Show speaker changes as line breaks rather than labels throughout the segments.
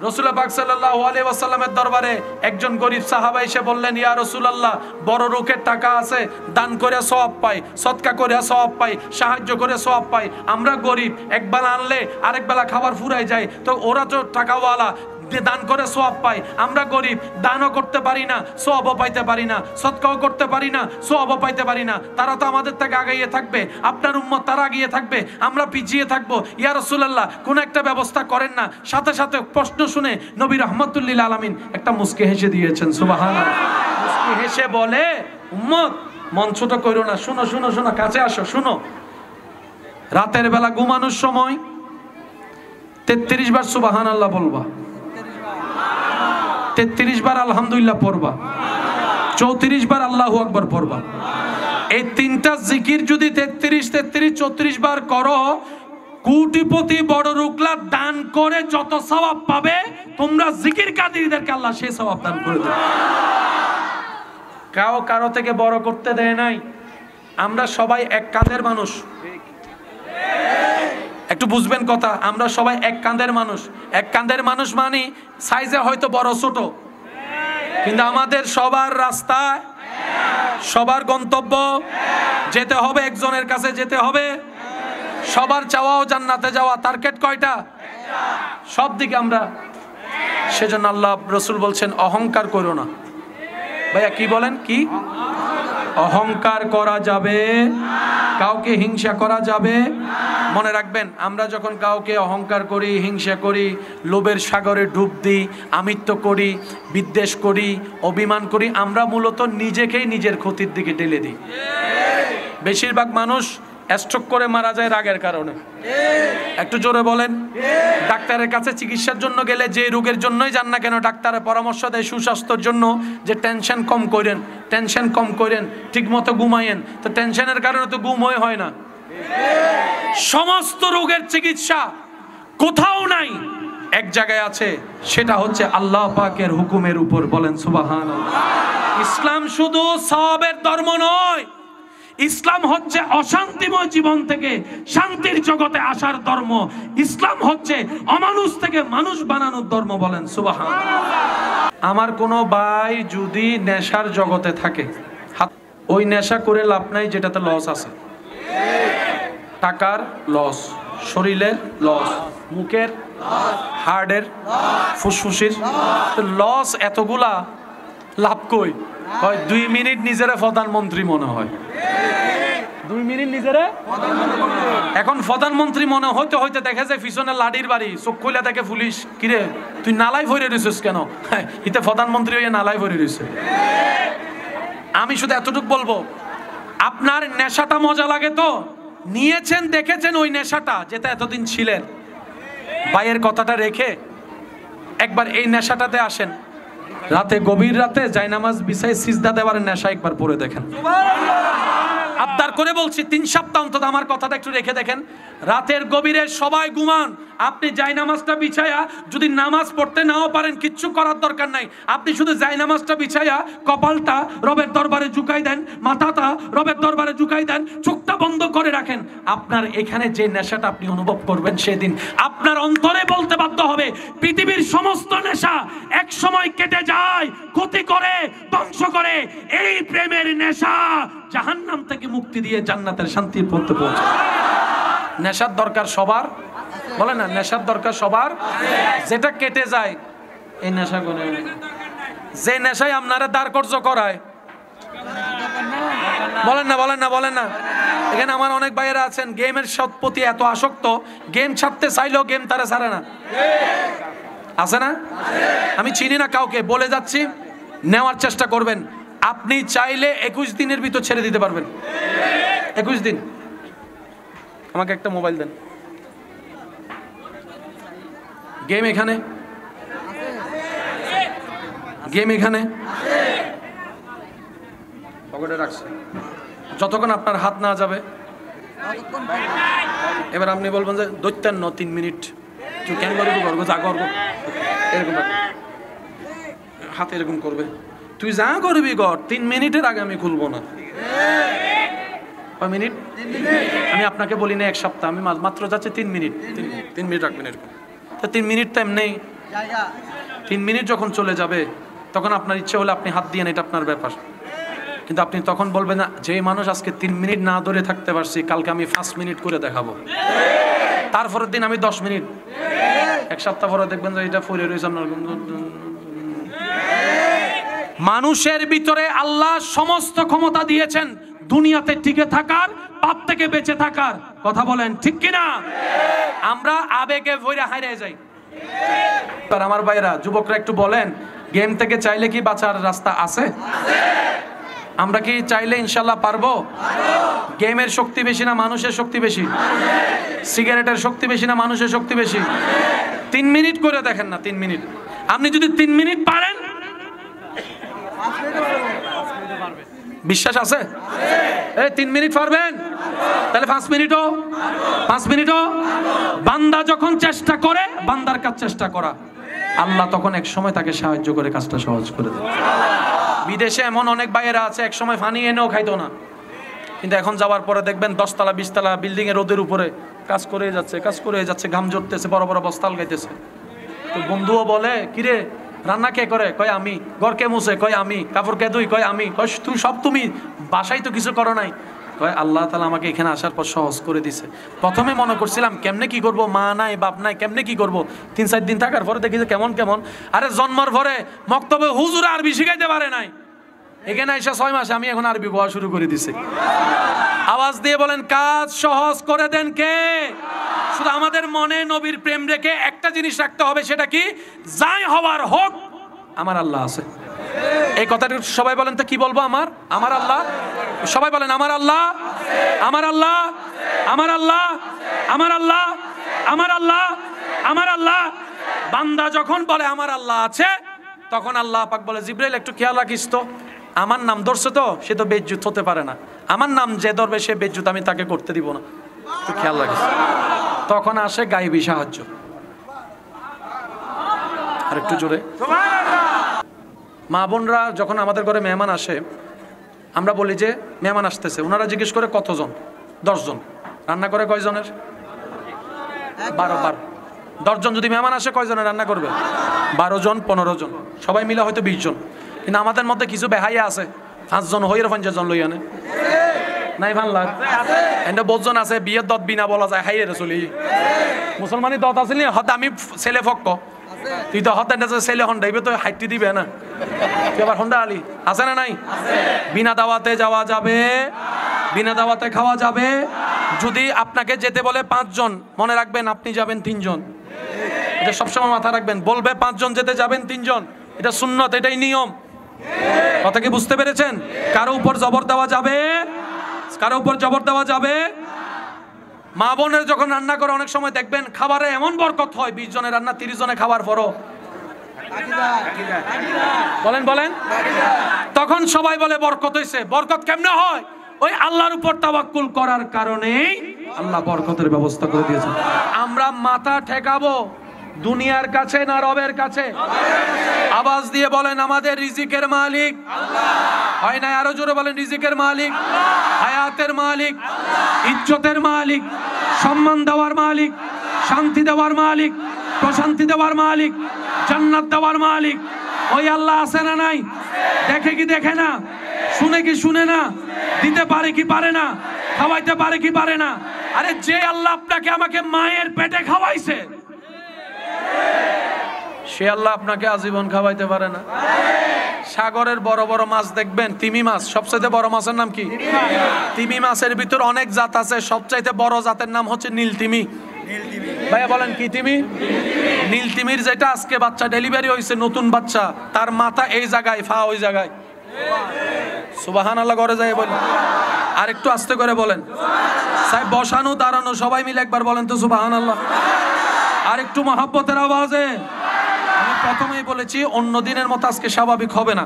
রাসূলুল্লাহ পাক সাল্লাল্লাহু আলাইহি ওয়াসাল্লামের দরবারে একজন গরীব সাহাবা এসে বললেন, ইয়া রাসূলুল্লাহ, বড় লোকের টাকা আছে, দান করে সওয়াব পাই, সদকা করে সওয়াব পাই, সাহায্য করে সওয়াব পাই। আমরা গরীব, একবেলা আনলে আরেক বেলা খাবার ফুরাই যায়, তো ওরা তো টাকাওয়ালা, দান করে সওয়াব পাই। আমরা গরীব, দানও করতে পারি না, সওয়াবও পাইতে পারি না, সদকাও করতে পারি না, সওয়াবও পাইতে পারি না। তারা তো আমাদের থেকে আগিয়ে থাকবে, আপনার উম্মত তারা আগিয়ে থাকবে, আমরা পিছিয়ে থাকবো। ইয়া রাসূলুল্লাহ, কোন একটা ব্যবস্থা করেন না। সাথে সাথে প্রশ্ন শুনে নবী রাহমাতুল লিল আলামিন একটা মুস্কি হেসে দিয়েছেন। সুবহানাল্লাহ। মুস্কি হেসে বলে, উম্মত মন ছোট কইরো না, শুনো শুনো শুনো, কাছে আসো, শুনো। রাতের বেলা ঘুমানোর সময় 33 বার সুবহানাল্লাহ বলবা, 33 বার আলহামদুলিল্লাহ পড়বা, 34 বার আল্লাহু আকবার পড়বা। এই তিনটা জিকির যদি 33, 34 বার করো, কোটিপতি বড় রুকলা দান করে যত সওয়াব পাবে, তোমরা জিকির কাদিরদেরকে আল্লাহ সেই সওয়াব দান করে দেবে। কারো থেকে বড় করতে দেয় নাই। আমরা সবাই এক কাঁধের মানুষ, একটু বুঝবেন কথা, আমরা সবাই এক কাঁধের মানুষ। এক কাঁধের মানুষ মানে সাইজে হয়তো বড় ছোট, কিন্তু আমাদের সবার রাস্তা, সবার গন্তব্য যেতে হবে, একজনের কাছে যেতে হবে। সবার চাওয়াও জান্নাতে যাওয়া। টার্গেট কয়টা? সব দিকে আমরা। সেজন্য আল্লাহ রাসূল বলছেন, অহংকার করো না। ভাইয়া কি বলেন? কি অহংকার করা যাবে? কাউকে হিংসা করা যাবে? মনে রাখবেন, আমরা যখন কাউকে অহংকার করি, হিংসা করি, লোভের সাগরে ডুব দিই, আমিত্ব করি, বিদ্বেষ করি, অভিমান করি, আমরা মূলত নিজেকেই নিজের ক্ষতির দিকে ঠেলে দিই। বেশিরভাগ মানুষ স্ট্রোক করে মারা যায় রাগের কারণে। একটু জোরে বলেন। ডাক্তারের কাছে চিকিৎসার জন্য গেলে যে রোগের জন্যই যান না কেন, ডাক্তারের পরামর্শ দেয় সুস্বাস্থ্যের জন্য, যে টেনশন কম করেন, টেনশন কম করেন, ঠিক মতো ঘুমায়েন। তো টেনশনের কারণে তো ঘুম হয় না। সমস্ত রোগের চিকিৎসা কোথাও নাই, এক জায়গায় আছে, সেটা হচ্ছে আল্লাহ পাকের হুকুমের উপর। বলেন সুবহানাল্লাহ। ইসলাম শুধু সওয়াবের ধর্ম নয়, ইসলাম হচ্ছে অশান্তিময় জীবন থেকে শান্তির জগতে আসার ধর্ম। ইসলাম হচ্ছে অমানুষ থেকে মানুষ বানানোর ধর্ম। বলেন সুবহানাল্লাহ। আমার কোনো ভাই যদি নেশার জগতে থাকে, ওই নেশা করে লাভ নাই, যেটাতে লস আছে। টাকার লস, শরীরের লস, মুখের, হার্টের, ফুসফুসির লস। এতগুলা লাভ কই হয়? 2 মিনিট নিজেরা প্রধানমন্ত্রী মনে হয়, 2 মিনিট নিজেরা এখন প্রধানমন্ত্রী মনে হইতে হইতে দেখে যে পিছনে লাঠির বাড়ি, চোখ খুলে দেখে পুলিশ, কিরে তুই নালাই ভরে রয়েছিস কেন? ইতে প্রধানমন্ত্রী হয়ে নালাই ভরে রয়েছে। আমি শুধু এতটুকু বলবো, আপনার নেশাটা মজা লাগে তো, নিয়েছেন, দেখেছেন ওই নেশাটা, যেটা এতদিন ছিলেন, ভাইয়ের কথাটা রেখে একবার এই নেশাটাতে আসেন। রাতে, গভীর রাতে জায়নামাজ বিছাই সিজদা দেওয়ার নেশা একবার পড়ে দেখেন। আবদার করে বলছি, 3 সপ্তাহ অন্তত আমার কথাটা একটু রেখে দেখেন। রাতের গভীরে সবাই ঘুমান, আপনি জায়নামাজটা বিছায়া, যদি নামাজ পড়তে নাও পারেন কিচ্ছু করার দরকার নাই, আপনি শুধু জায়নামাজটা বিছায়া কপালটা রবের দরবারে ঝুঁকাই দেন, মাথাটা রবের দরবারে ঝুঁকাই দেন, চোখটা বন্ধ করে রাখেন। আপনার এখানে যে নেশাটা আপনি অনুভব করবেন, সেদিন আপনার অন্তরে বলতে বাধ্য হবে, পৃথিবীর সমস্ত নেশা এক সময় কেটে যায়, ক্ষতি করে, ধ্বংস করে। এই প্রেমের নেশা জাহান্নাম থেকে মুক্তি দিয়ে জান্নাতের শান্তির পথে পৌঁছায়। নেশার দরকার সবার, বলে না, নেশার দরকার সবার। যেটা কেটে যায় এই নেশা করে, যে নেশায় আপনারা দাঁড়কর্য করায়, বলেন না, বলেন না, বলেন না। এখানে আমার অনেক ভাইয়েরা আছেন গেমের প্রতি এত আসক্ত, গেম ছাড়তে চাইলেও গেম তারা ছাড়ে না, আছে না? আমি চিনি না কাউকে, বলে যাচ্ছি, নেওয়ার চেষ্টা করবেন। আপনি চাইলে 21 দিনের ভিতর ছেড়ে দিতে পারবেন। 21 দিন। আমাকে একটা মোবাইল দেন। গেম এখানে, গেম এখানে পকেটে রাখছে, যতক্ষণ আপনার হাত না যাবে। এবার আপনি বলবেন যে দৈত্যান 3 মিনিট, তুই কেন করবি, করবো যা করবো, এরকম হাতে এরকম করবে, তুই যা করবি কর, 3 মিনিটের আগে আমি খুলবো না। কয় মিনিট? আমি আপনাকে বলি না 1 সপ্তাহ, আমি মাত্র যাচ্ছে 3 মিনিট, 3 মিনিট রাখবেন এরকম। তো 3 মিনিট তো এমনি 3 মিনিট যখন চলে যাবে তখন আপনার ইচ্ছে হলে আপনি হাত দিয়ে এটা আপনার ব্যাপার, কিন্তু আপনি তখন বলবেন না যে মানুষ আজকে 3 মিনিট না ধরে থাকতে পারছি, কালকে আমি 5 মিনিট করে দেখাবো, তারপরের দিন আমি 10 মিনিট, এক সপ্তাহ পরে দেখবেন যে এটা ফুলে রয়েছে আপনার। মানুষের ভিতরে আল্লাহ সমস্ত ক্ষমতা দিয়েছেন দুনিয়াতে টিকে থাকার, পাপ থেকে বেঁচে থাকার। কথা বলেন ঠিক কিনা? আমরা আবেগে ভরে হারিয়ে যাই। আমার ভাইরা, যুবকরা একটু বলেন, গেম থেকে চাইলে কি বাঁচার রাস্তা আছে? আমরা কি চাইলে ইনশাল্লাহ পারবো? গেমের শক্তি বেশি না মানুষের শক্তি বেশি? সিগারেটের শক্তি বেশি না মানুষের শক্তি বেশি? 3 মিনিট করে দেখেন না, 3 মিনিট। আপনি যদি 3 মিনিট পারেন, বিশ্বাস আছে? 3 মিনিট পারবেন, তাহলে 5 মিনিটও। বান্দা যখন চেষ্টা করে, বান্দার কাজ চেষ্টা করা, আল্লাহ তখন এক সময় তাকে সাহায্য করে কাজটা সহজ করে দেয়। বিদেশে এমন অনেক ভাইয়েরা আছে এক সময় পানি এনেও খাইতো না, কিন্তু এখন যাওয়ার পরে দেখবেন 10 তলা 20 তলা বিল্ডিং এর রোদের উপরে কাজ করে যাচ্ছে, ঘাম ঝরতেছে, বড় বড় বস্তাল গাইতেছে। তো বন্ধুও বলে, কিরে রান্না কে করে? কয় আমি। ঘর কে মুছে? কয় আমি। কাপড় কে ধুই? কয় আমি। কয় তুই সব তুমি, বাসায় তো কিছু করো নাই। কয় আল্লাহ তাআলা আমাকে এখানে আসার পর সহজ করে দিছে। প্রথমে মনে করছিলাম কেমনে কি করব, মা নাই বাপ নাই, কেমনে কি করব। 3-4 দিন থাকার পরে দেখি যে কেমন। আরে জন্মের পরে মক্তবে হুজুর আরবি শিখাইতে পারে নাই, এখানে এসে 6 মাসে আমি এখন আরবি পড়া শুরু করে দিছি। আওয়াজ দিয়ে বলেন, কাজ সহজ করে দেন কে? শুধু আমাদের মনে নবীর প্রেম রেখে একটা জিনিস রাখতে হবে, সেটা কি? যাই হওয়ার হোক, আমার আল্লাহ আছে। এই কথাটা সবাই বলেন তো, কি বলবো? আমার আল্লাহ। সবাই বলেন, আমার আল্লাহ, আমার আল্লাহ, আমার আল্লাহ, আমার আল্লাহ, আমার আল্লাহ, আমার আল্লাহ। বান্দা যখন বলে আমার আল্লাহ আছে, তখন আল্লাহ পাক বলে, জিবরাইল একটু খেয়াল রাখিস তো, আমার নাম ধরছে তো, সে তো বেজ্জুত হতে পারে না। আমার নাম যে ধরবে সে বেজ্জুত আমি তাকে করতে দিব না, একটু খেয়াল রাখিস। তখন আসে গায়েবী সাহায্য। আর একটু জোরে। মা বোনরা যখন আমাদের ঘরে মেহমান আসে, আমরা বলি যে মেহমান আসতেছে, ওনারা জিজ্ঞেস করে কতজন? 10 জন। রান্না করে কয়জনের? 12। 10 জন যদি মেহমান আসে, কয়জনের রান্না করবে? 12 জন, 15 জন, সবাই মিলে হয়তো 20 জন। কিন্তু আমাদের মধ্যে কিছু বেহাইয়া আছে, 5 জন হইয়ের 50 জন লই আনে নাই। ভাল লাগ এন্ড 50 জন আছে, বিয়ের দত বিনা বলা যায়, হাইয়ের চলি। মুসলমানি দত আছে নি, হত আমি ছেলে ফক্ক, তুই তো হত ছেলে হন্ডাইবে তো হাইটি দিবে না, তুই আবার হন্ডা আলি আছে না নাই? বিনা দাওয়াতে যাওয়া যাবে, বিনা দাওয়াতে খাওয়া যাবে। যদি আপনাকে যেতে বলে 5 জন, মনে রাখবেন আপনি যাবেন 3 জন। এটা সবসময় মাথা রাখবেন। বলবে 5 জন যেতে, যাবেন 3 জন। এটা সুন্নত, এটাই নিয়ম। কথা কি বুঝতে পেরেছেন? কারো উপর জবর দেওয়া যাবে, কারো উপর জবর দেওয়া যাবে। মা বোনের যখন রান্না করে, অনেক সময় দেখবেন খাবারে এমন বরকত হয়, 20 জনের রান্না 30 জনে খাবার পরও বলেন তখন সবাই বলে বরকত হয়েছে। বরকত কেমনে হয়? ওই আল্লাহর উপর তাওয়াক্কুল করার কারণেই আল্লাহ বরকতের ব্যবস্থা করে দিয়েছেন। আমরা মাথা ঠেকাবো দুনিয়ার কাছে না রবের কাছে? আওয়াজ দিয়ে বলেন, আমাদের রিজিকের মালিক আল্লাহ। হয় না? আরো জোরে বলেন, রিজিকের মালিক, হায়াতের মালিক, ইজ্জতের মালিক, সম্মান দেওয়ার মালিক, শান্তি দেওয়ার মালিক, প্রশান্তি দেওয়ার মালিক, জান্নাত দেওয়ার মালিক ওই আল্লাহ আছে না নাই? দেখে কি দেখে না? শুনে কি শুনে না? দিতে পারে কি পারে না? খাওয়াইতে পারে কি পারে না? আরে যে আল্লাহ আপনাকে আমাকে মায়ের পেটে খাওয়াইছে, সে আল্লাহ আপনাকে আজীবন খাওয়াইতে পারে না? সাগরের বড় বড় মাছ দেখবেন, তিমি মাছ, সবচাইতে বড় মাছের নাম কি? তিমি মাছের ভিতর অনেক জাত আছে, সবচাইতে বড় জাতের নাম হচ্ছে নীল তিমি। ভাইয়া বলেন কি তিমি? নীল তিমির যেটা আজকে বাচ্চা ডেলিভারি হয়েছে, নতুন বাচ্চা, তার মাথা এই জায়গায়, ফা ওই জায়গায়। সুবহানাল্লাহ করে যায় বলেন, আর একটু আস্তে করে বলেন। সাহেব বসানো দাঁড়ানো সবাই মিলে একবার বলেন তো সুবহানাল্লাহ। আর একটু মহব্বতের আওয়াজে। আমি প্রথমেই বলেছি অন্য দিনের মতো আজকে স্বাভাবিক হবে না,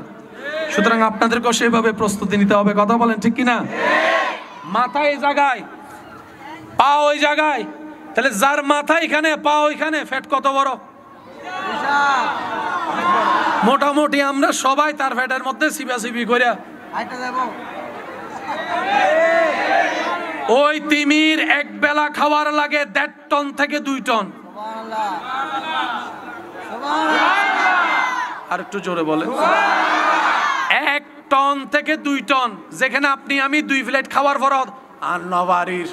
সুতরাং আপনাদেরকেও সেভাবে প্রস্তুতি নিতে হবে। কথা বলেন ঠিক কিনা? মাথা এই জায়গায়, পা ওই জায়গায়, তাহলে যার মাথা এখানে পা ওইখানে, ফ্যাট কত বড়? মোটামুটি আমরা সবাই তার ফ্যাটের মধ্যে সিবাসিবি করে। ওই তিমির এক বেলা খাওয়ার লাগে 1.5 টন থেকে 2 টন। আর একটু জোরে বলেন। 1 টন থেকে 2 টন, যেখানে আপনি আমি 2 প্লেট খাওয়ার পর আর নবাড়ির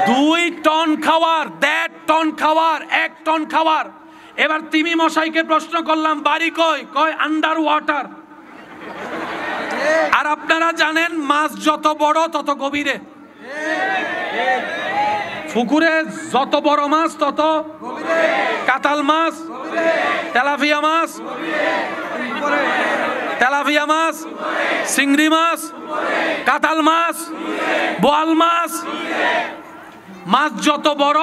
2 টন খাওয়ার, 1.5 টন খাওয়ার, 1 টন খাওয়ার। এবার তিমি মশাইকে প্রশ্ন করলাম বাড়ি কই? কয় আন্ডার ওয়াটার। আর আপনারা জানেন মাছ যত বড় তত গভীরে। পুকুরে যত বড় মাছ তত কাতাল মাছ, তেলাপিয়া মাছ, তেলাপিয়া মাছ, চিংড়ি মাছ, কাতাল মাছ, বোয়াল মাছ, মাছ যত বড়,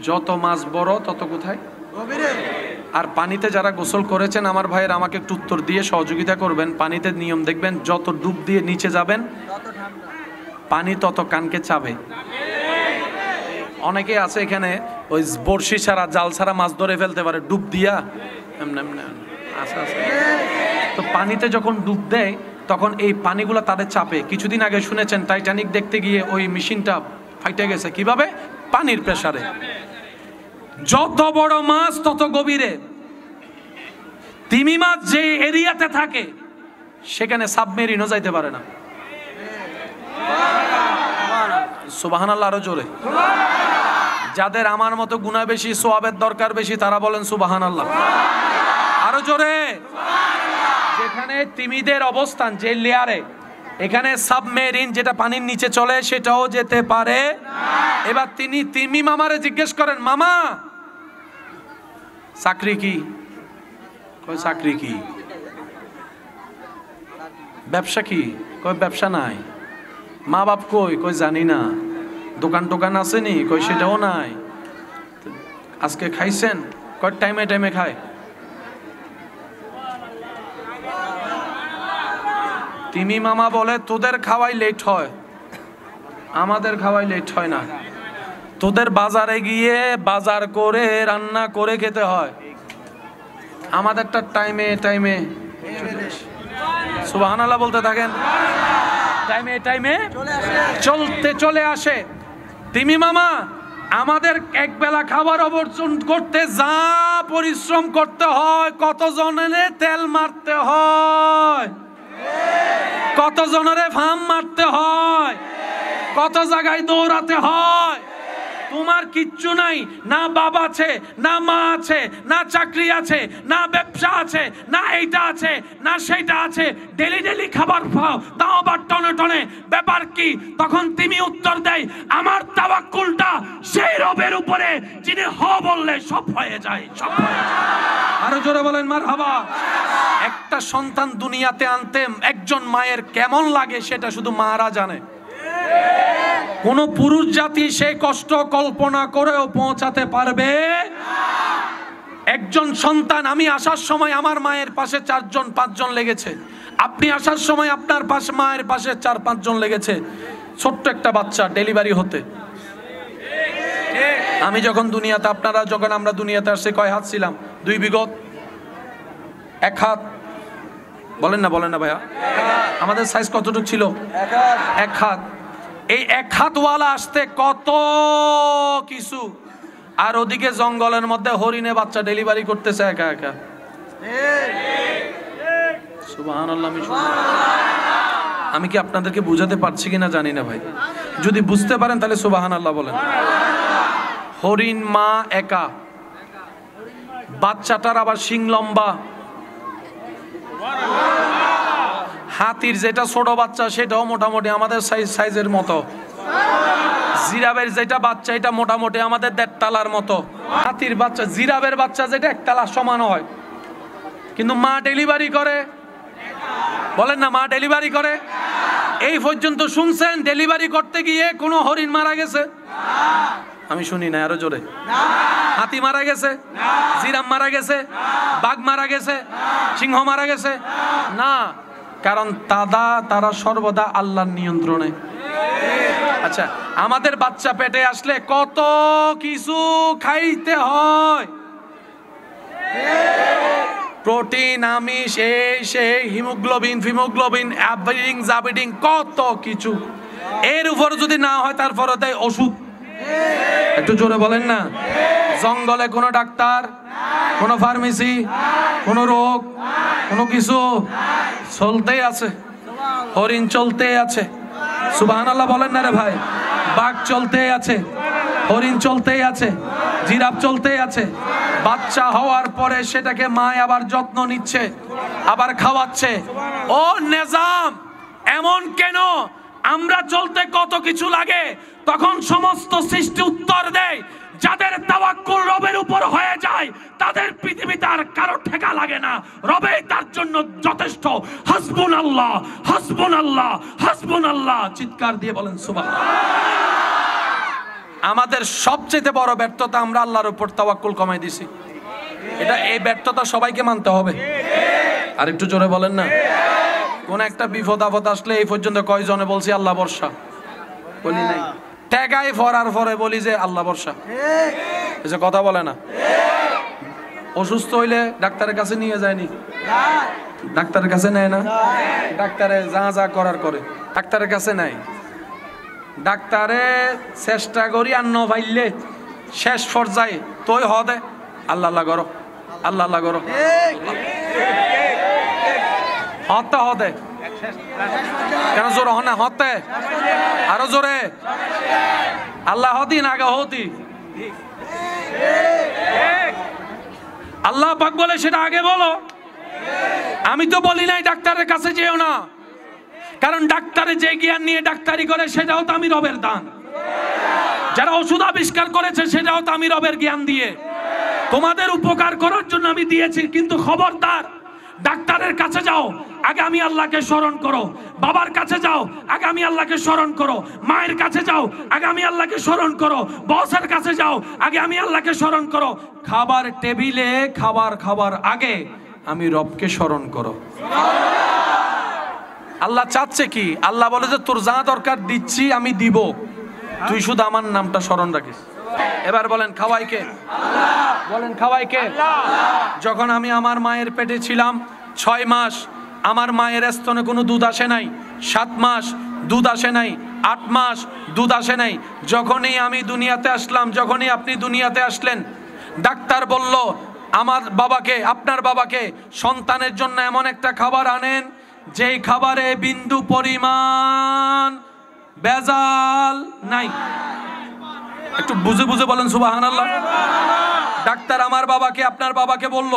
যত মাছ বড় তত কোথায়? আর পানিতে যারা গোসল করেছেন আমার ভাইয়ের আমাকে একটু উত্তর দিয়ে সহযোগিতা করবেন। পানিতে নিয়ম দেখবেন, যত ডুব দিয়ে নিচে যাবেন পানি তত কানকে চাবে। অনেকে আছে এখানে ওই বড়শি ছাড়া, জাল ছাড়া মাছ ধরে ফেলতে পারে ডুব দিয়া। তো পানিতে যখন ডুব দেয় তখন এই পানিগুলো তাদের চাপে। কিছুদিন আগে শুনেছেন টাইটানিক দেখতে গিয়ে ওই মেশিনটা ফাইটে গেছে কিভাবে? পানির প্রেসারে। যত বড় মাছ তত গভীরে। তিমি মাছ যে এরিয়াতে থাকে সেখানে সাবমেরিনও যাইতে পারে না। সুবহানাল্লাহ, আরো জোরে। যাদের আমার মতো গুনাহ বেশি, সওয়াবের দরকার বেশি, তারা বলেন সুবহানাল্লাহ, আরো জোরে। যেখানে তিমিদের অবস্থান যে লেয়ারে, এখানে সাবমেরিন যেটা পানির নিচে চলে সেটাও যেতে পারে। এবার তিনি তিমি মামারে জিজ্ঞেস করেন, মামা চাকরি কি? কয় চাকরি কি? ব্যবসা কি? কয় ব্যবসা নাই। মা বাপ কই? কই জানি না। দোকান টোকান আসেনি? কই সেটাও নাই। আজকে খাইছেন? কয় টাইমে টাইমে খায়। তিমি মামা বলে তোদের খাওয়াই লেট হয়, আমাদের খাওয়াই লেট হয় না। তোদের বাজারে গিয়ে বাজার করে রান্না করে খেতে হয়, আমাদেরটা টাইমে টাইমে। সুবহানাল্লাহ বলতে থাকেন। টাইমে টাইমে চলতে চলে আসে। তিমি মামা আমাদের একবেলা খাবার অবর্জন করতে যা পরিশ্রম করতে হয়, কত জনের তেল মারতে হয়, কত জনের ফার্ম মারতে হয়, কত জায়গায় দৌড়াতে হয়। তোমার কিচ্ছু নাই, না বাবা আছে, না মা আছে, না চাকরি আছে, না ব্যবসা আছে, না এইটা আছে, না সেইটা আছে। ডেলি ডেলি খাবার খাও, তাও আবার টনে টনে। ব্যাপার কি? তখন তিনি উত্তর দেয়, আমার তাওয়াক্কুলটা সেই রবের উপরে যিনি হ বললে সব হয়ে যায়, সব হয়ে যায়। আরো জোরে বলেন মারহাবা। একটা সন্তান দুনিয়াতে আনতে একজন মায়ের কেমন লাগে সেটা শুধু মারা জানে। কোন পুরুষ জাতি সেই কষ্ট কল্পনা করেও পৌঁছাতে পারবে। একজন সন্তান, আমি আসার সময় আমার মায়ের পাশে 4 জন 5 জন লেগেছে, আপনি আসার সময় আপনার পাশে মায়ের পাশে 4-5 জন লেগেছে। ছোট্ট একটা বাচ্চা ডেলিভারি হতে। আমি যখন দুনিয়াতে, আপনারা যখন আমরা দুনিয়াতে আসছি কয় হাত ছিলাম? 2 বিগত 1 হাত। বলেন না, বলেন না ভাইয়া। আমাদের সাইজ কতটুকু ছিল? 1 হাত। এই 1 হাতওয়ালা আসতে কত কিছু। আর ওদিকে জঙ্গলের মধ্যে হরিণে বাচ্চা ডেলিভারি করতেছে একা একা। সুবহানাল্লাহ। আমি কি আপনাদেরকে বুঝাতে পারছি কিনা জানি না ভাই। যদি বুঝতে পারেন তাহলে সুবহানাল্লাহ বলেন। হরিণ মা একা, বাচ্চাটার আবার শিং লম্বা। হাতির যেটা ছোট বাচ্চা সেটাও মোটামুটি আমাদের সাইজের মতো। জিরাবের যেটা বাচ্চা এটা মোটামুটি আমাদের 1.5 তলার মতো। হাতির বাচ্চা, জিরাবের বাচ্চা যেটা 1 তলা সমান হয়। কিন্তু মা ডেলিভারি করে, বলেন না, মা ডেলিভারি করে। এই পর্যন্ত শুনছেন ডেলিভারি করতে গিয়ে কোনো হরিণ মারা গেছে? আমি শুনি না, আরো জোরে। হাতি মারা গেছে? জিরাব মারা গেছে? বাঘ মারা গেছে? সিংহ মারা গেছে? না, কারণ তারা সর্বদা আল্লাহর নিয়ন্ত্রণে। আচ্ছা, আমাদের বাচ্চা পেটে আসলে কত কিছু খাইতে হয়। প্রোটিন, আমিষ, এই সেই, হিমোগ্লোবিন, ফিমোগ্লোবিন, অ্যাবিডিং, জাবিডিং, কত কিছু। এর উপর যদি না হয় তারপরে দেয় ওষুধ। একটু জোরে বলেন না। জঙ্গলে কোনো ডাক্তার, কোনো ফার্মেসি, কোনো রোগ, কোনো কিছু চলতেই আছে। হরিণ চলতেই আছে, সুবহানাল্লাহ বলেন না রে ভাই। বাঘ চলতেই আছে, হরিণ চলতেই আছে, জিরাফ চলতেই আছে। বাচ্চা হওয়ার পরে সেটাকে মা আবার যত্ন নিচ্ছে, আবার খাওয়াচ্ছে। ও নিজাম এমন কেন? আমরা চলতে কত কিছু লাগে, তখন সমস্ত সৃষ্টি উত্তর দেয়। যাদের তাওয়াক্কুল রবের উপর হয়ে যায় তাদের পৃথিবীতে আর কারো ঠেকা লাগে না, রবেই তার জন্য যথেষ্ট। হাসবুনাল্লাহ, হাসবুনাল্লাহ, হাসবুনাল্লাহ, চিৎকার দিয়ে বলেন সুবহানাল্লাহ। আমাদের সবচেয়ে বড় ব্যর্থতা, আমরা আল্লাহর উপর তাওয়াক্কুল কমাই দিছি। এই ব্যর্থতা সবাইকে মানতে হবে। আর একটু জোরে বলেন না। কোন একটা বিপদ আপদ আসলে এই পর্যন্ত কয়জনে বলছি আল্লাহ ভরসা? বলি নাই। টেকাই ফরার পরে বলি যে আল্লাহ ভরসা, এই যে কথা বলে না। অসুস্থ হইলে ডাক্তারের কাছে নিয়ে যায়নি? ডাক্তারের কাছে নেয় না? ডাক্তারে যা যা করার করে, ডাক্তারের কাছে নেয়। ডাক্তারে চেষ্টা করি আর ন পাইলে শেষ পর্যায়ে তোই হদে আল্লাহ আল্লাহ করো, আল্লাহ আল্লাহ করো, হতে হতে কেন জোর হ না, হতে আরো জোরে আল্লাহ হতি না আগে হতি। আল্লাহ পাক বলে সেটা আগে বলো। আমি তো বলি নাই ডাক্তারের কাছে যেও না, কারণ ডাক্তারে যে জ্ঞান নিয়ে ডাক্তারি করে সেটাও তো আমি রবের দান। যারা ওষুধ আবিষ্কার করেছে সেটাও তো আমি রবের জ্ঞান দিয়ে তোমাদের উপকার করার জন্য আমি দিয়েছি। কিন্তু খবরদার, ডাক্তারের কাছে যাও আগে আমি আল্লাহকে স্মরণ করো, বাবার কাছে যাও আগে আমি আল্লাহকে স্মরণ করো, মায়ের কাছে যাও আগে আমি আল্লাহকে স্মরণ করো, বসের কাছে যাও আগে আমি আল্লাহকে স্মরণ করো। খাবার টেবিলে খাবার আগে আমি রবকে স্মরণ করো। আল্লাহ চাচ্ছে কি? আল্লাহ বলে যে তোর যা দরকার দিচ্ছি, আমি দিব, তুই শুধু আমার নামটা স্মরণ রাখিস। এবার বলেন খাওয়াই কে? বলেন খাওয়াই কে? যখন আমি আমার মায়ের পেটে ছিলাম 6 মাস, আমার মায়ের স্তনে কোনো দুধ আসে নাই। 7 মাস দুধ আসে নাই, 8 মাস দুধ আসে নাই। যখনই আমি দুনিয়াতে আসলাম, যখনই আপনি দুনিয়াতে আসলেন, ডাক্তার বলল আমার বাবাকে, আপনার বাবাকে সন্তানের জন্য এমন একটা খাবার আনেন যেই খাবারে বিন্দু পরিমাণ ভেজাল নাই। একটু বুঝে বুঝে বলেন সুবহানাল্লাহ। ডাক্তার আমার বাবাকে, আপনার বাবাকে বলল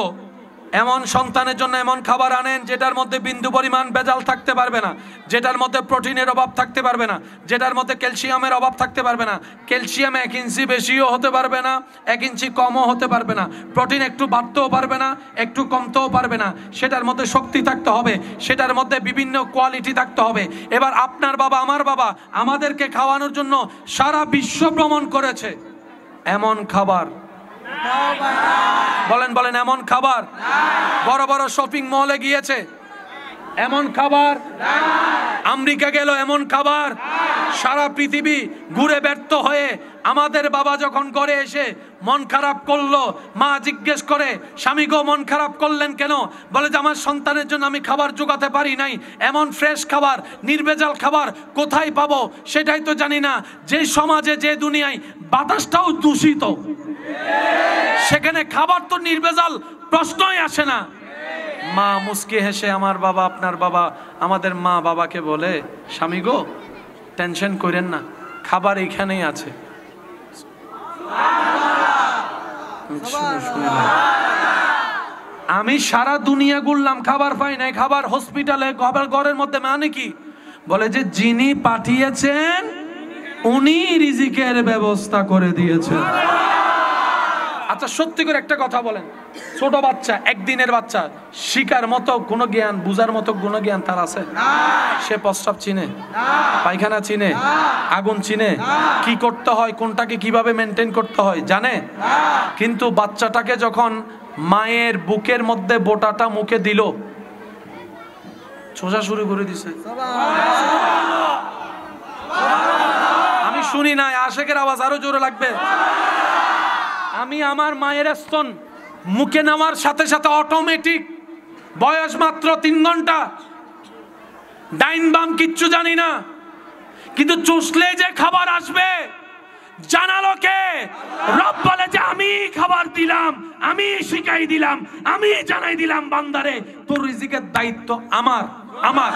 এমন সন্তানের জন্য এমন খাবার আনেন যেটার মধ্যে বিন্দু পরিমাণ ভেজাল থাকতে পারবে না, যেটার মধ্যে প্রোটিনের অভাব থাকতে পারবে না, যেটার মধ্যে ক্যালসিয়ামের অভাব থাকতে পারবে না। ক্যালসিয়াম 1 ইঞ্চি বেশিও হতে পারবে না, 1 ইঞ্চি কমও হতে পারবে না। প্রোটিন একটু বাড়তেও পারবে না, একটু কমতেও পারবে না। সেটার মধ্যে শক্তি থাকতে হবে, সেটার মধ্যে বিভিন্ন কোয়ালিটি থাকতে হবে। এবার আপনার বাবা, আমার বাবা আমাদেরকে খাওয়ানোর জন্য সারা বিশ্ব ভ্রমণ করেছে। এমন খাবার বলেন বলেন এমন খাবার? বড় বড় শপিং মলে গিয়েছে, এমন খাবার? আমেরিকা গেল, এমন খাবার? সারা পৃথিবী ঘুরে ব্যর্থ হয়ে আমাদের বাবা যখন ঘরে এসে মন খারাপ করলো, মা জিজ্ঞেস করে স্বামী গো মন খারাপ করলেন কেন? বলে যে আমার সন্তানের জন্য আমি খাবার জোগাতে পারি নাই। এমন ফ্রেশ খাবার, নির্ভেজাল খাবার কোথায় পাবো সেটাই তো জানি না। যে সমাজে, যে দুনিয়ায় বাতাসটাও দূষিত, সেখানে খাবার তো নির্ভেজাল প্রশ্নই আসে না। মা মুস্কি হেসে, আমার বাবা, আপনার বাবা, আমাদের মা বাবাকে বলে স্বামী গো টেনশন করেন না, খাবার এখানেই আছে। আমি সারা দুনিয়া ঘুরলাম, খাবার পাই নাই। খাবার হসপিটালে, খাবার ঘরের মধ্যে। মানে কি? বলে যে যিনি পাঠিয়েছেন উনি রিজিকের ব্যবস্থা করে দিয়েছেন। আচ্ছা সত্যি করে একটা কথা বলেন, ছোট বাচ্চা, 1 দিনের বাচ্চা, শিকার মতো কোনো জ্ঞান, বুঝার মতো কোনো জ্ঞান তার আছে? সে প্রস্রাব চিনে, পায়খানা চিনে, আগুন চিনে, কি করতে হয়, কোনটাকে কিভাবে মেনটেন করতে হয় জানে? কিন্তু বাচ্চাটাকে যখন মায়ের বুকের মধ্যে বোটাটা মুখে দিল, ছোঁচা শুরু করে দিছে। আমি শুনি নাই, আশেকের আওয়াজ আরো জোরে লাগবে। আমি আমার মায়ের স্তন মুখে নেওয়ার সাথে সাথে অটোমেটিক, বয়স মাত্র 3 ঘন্টা, ডাইন বাম কিচ্ছু জানি না, কিন্তু চুষলে যে খাবার আসবে, জানালো কে? রব বলে যে আমি খাবার দিলাম, আমি শিখাই দিলাম, আমি জানাই দিলাম বান্দারে তোর রিজিকের দায়িত্ব আমার আমার।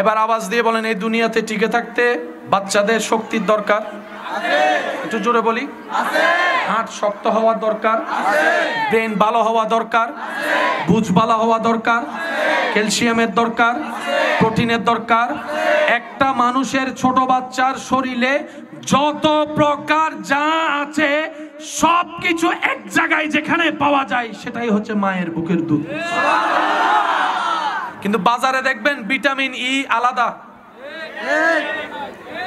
এবার আওয়াজ দিয়ে বলেন, এই দুনিয়াতে টিকে থাকতে বাচ্চাদের শক্তির দরকার, একটু জোরে বলি, হাত শক্ত হওয়া দরকার, ব্রেন ভালো হওয়া দরকার, বুঝ ভালো হওয়া দরকার, ক্যালসিয়ামের দরকার, প্রোটিনের দরকার। একটা মানুষের ছোট বাচ্চার শরীরে যত প্রকার যা আছে সবকিছু এক জায়গায় যেখানে পাওয়া যায় সেটাই হচ্ছে মায়ের বুকের দুধ। কিন্তু বাজারে দেখবেন ভিটামিন ই আলাদা,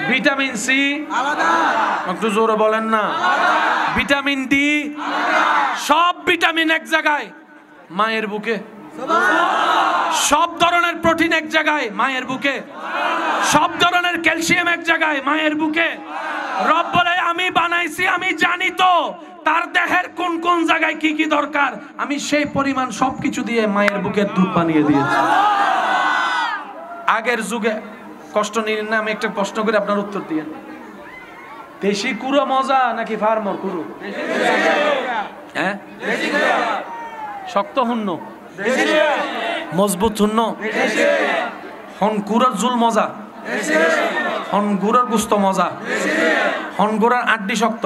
ভিটামিন সি আলাদা, একটু জোরে বলেন না, ভিটামিন ডি, সব ভিটামিন এক জায়গায় মায়ের বুকে, সব ধরনের প্রোটিন এক জায়গায় মায়ের বুকে, সব ধরনের ক্যালসিয়াম এক জায়গায় মায়ের বুকে। রব বলে আমি বানাইছি, আমি জানি তো তার দেহের কোন কোন জায়গায় কি কি দরকার, আমি সেই পরিমাণ সবকিছু দিয়ে মায়ের বুকের দুধ বানিয়ে দিয়েছি। আগের যুগে কষ্ট নিলেন না, আমি একটা প্রশ্ন করে আপনার উত্তর দিয়ে, দেশি কুড়ো মজা নাকি ফার্মার কুড়ো? হ্যাঁ, শক্ত হুন্ন, মজবুত হুন্ন, হনকুরার জুল মজা, হনগুরার গুস্ত মজা, হনগুরার আড্ডি শক্ত,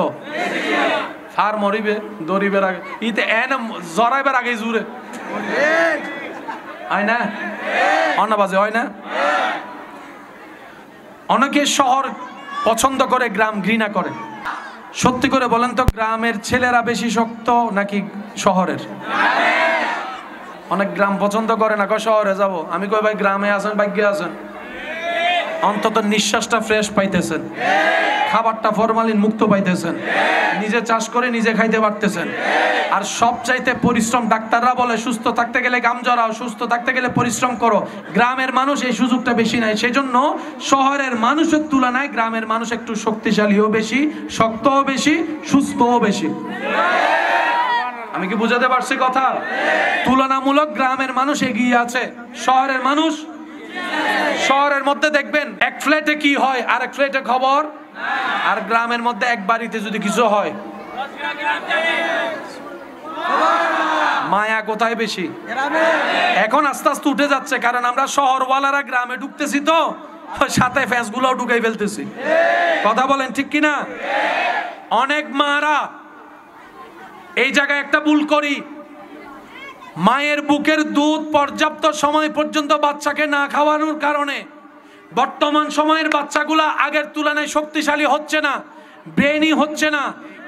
ফার মরিবে দরিবের আগে ইতে এনে জরাইবার আগে জুড়ে হয় না, অনাবাজে হয় না। অনেকে শহর পছন্দ করে, গ্রাম ঘৃণা করে। সত্যি করে বলেন তো, গ্রামের ছেলেরা বেশি শক্ত নাকি শহরের? অনেক গ্রাম পছন্দ করে না, কয় শহরে যাব। আমি কই ভাই গ্রামে আছেন, ভাগ্যে আছেন, অন্তত নিঃশ্বাসটা ফ্রেশ পাইতেছেন, খাবারটা ফরমালিন মুক্ত পাইতেছেন, নিজে চাষ করে নিজে খাইতে পারতেছেন। আর সবচাইতে পরিশ্রম, ডাক্তাররা বলে সুস্থ থাকতে গেলে গাম জড়াও, সুস্থ থাকতে গেলে পরিশ্রম করো। গ্রামের মানুষ এই সুযোগটা বেশি নাই, সেজন্য শহরের মানুষের তুলনায় গ্রামের মানুষ একটু শক্তিশালীও বেশি, শক্তও বেশি, সুস্থও বেশি। আমি কি বুঝাতে পারছি কথা? তুলনামূলক গ্রামের মানুষ এগিয়ে আছে, শহরের মানুষ, শহরের মধ্যে দেখবেন এক ফ্ল্যাটে কি হয় আর এক ফ্ল্যাটে খবর, আর গ্রামের মধ্যে এক বাড়িতে যদি কিছু হয় মায়া কোথায় বেশি? এখন আস্তে আস্তে উঠে যাচ্ছে, কারণ আমরা শহরওয়ালারা গ্রামে ঢুকতেছি, তো সাথে ফ্যাঁসগুলোও ঢুকাই ফেলতেছি। কথা বলেন ঠিক কিনা? অনেক মারা এই জায়গায় একটা ভুল করি, মায়ের বুকের দুধ পর্যাপ্ত সময় পর্যন্ত বাচ্চাকে না খাওয়ানোর কারণে বর্তমান সময়ের বাচ্চাগুলা আগের তুলনায় শক্তিশালী হচ্ছে না, ব্রেনই হচ্ছে না,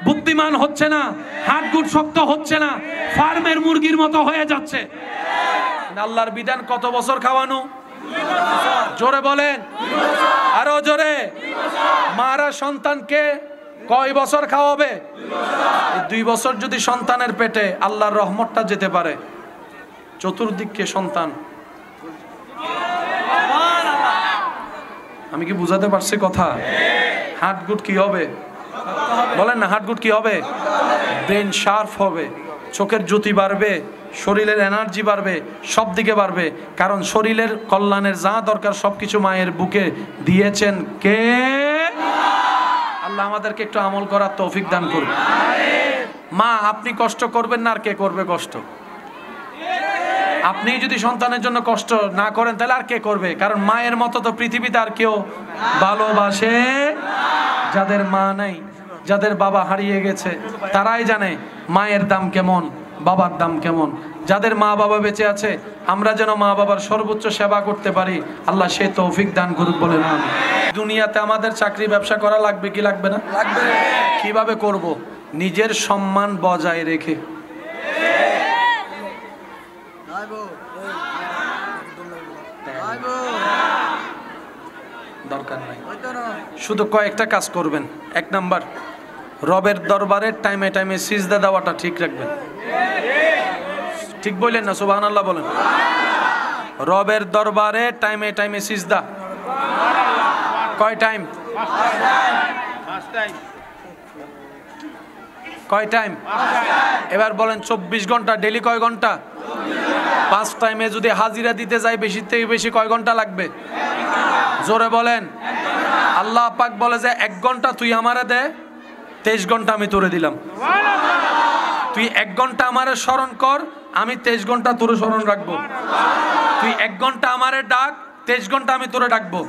বুদ্ধিমান হচ্ছে না, হাড়গুড় শক্ত হচ্ছে না, ফার্মের মুরগির মতো হয়ে যাচ্ছে। আল্লাহর বিধান কত বছর খাওয়ানো? জোরে বলেন, আরো জোরে। মারা সন্তানকে কয় বছর খাওয়াবে? 2 বছর যদি সন্তানের পেটে, আল্লাহর রহমতটা যেতে পারে চতুর্দিকে সন্তান। আমি কি বুঝাতে পারছি কথা? হার্টগুড কি হবে বলেন না, হার্টগুড কি হবে? ব্রেন শার্প হবে, চোখের জ্যোতি বাড়বে, শরীরের এনার্জি বাড়বে, সব দিকে বাড়বে। কারণ শরীরের কল্যাণের যা দরকার সবকিছু মায়ের বুকে দিয়েছেন কে? আল্লাহ আমাদেরকে একটু আমল করার তৌফিক দান করুন। মা আপনি কষ্ট করবেন না, আর কে করবে কষ্ট? আপনি যদি সন্তানের জন্য কষ্ট না করেন তাহলে আর কে করবে? কারণ মায়ের মতো তো পৃথিবীতে আর কেউ ভালোবাসে। যাদের মা নাই, যাদের বাবা হারিয়ে গেছে, তারাই জানে মায়ের দাম কেমন, বাবার দাম কেমন। যাদের মা বাবা বেঁচে আছে, আমরা যেন মা বাবার সর্বোচ্চ সেবা করতে পারি, আল্লাহ সে তৌফিক দান করুক বলেন আমিন। দুনিয়াতে আমাদের চাকরি ব্যবসা করা লাগবে কি লাগবে না? লাগবে। কিভাবে করব? নিজের সম্মান বজায় রেখে। দরকার নাই, শুধু কয়েকটা কাজ করবেন। 1 নাম্বার, রবের দরবারে টাইমে টাইমে সিজদা দেওয়াটা ঠিক রাখবেন। ঠিক বললেন না? সুবহানাল্লাহ বলেন। রবের দরবারে টাইমে টাইমে সিজদা। কয় টাইম? কয় টাইম? এবার বলেন 24 ঘন্টা ডেলি কয় ঘন্টা? 5 টাইমে যদি হাজিরা দিতে যাই বেশি থেকে বেশি কয় ঘন্টা লাগবে? জোরে বলেন। আল্লাহ পাক বলে যে 1 ঘন্টা তুই আমারে দে, 23 ঘন্টা আমি তোরে দিলাম। তুই 1 ঘন্টা আমারে স্মরণ কর, আমি 23 ঘন্টা তোরে স্মরণ রাখবো। তুই 1 ঘন্টা আমারে ডাক, 23 ঘন্টা আমি তোরে ডাকবো।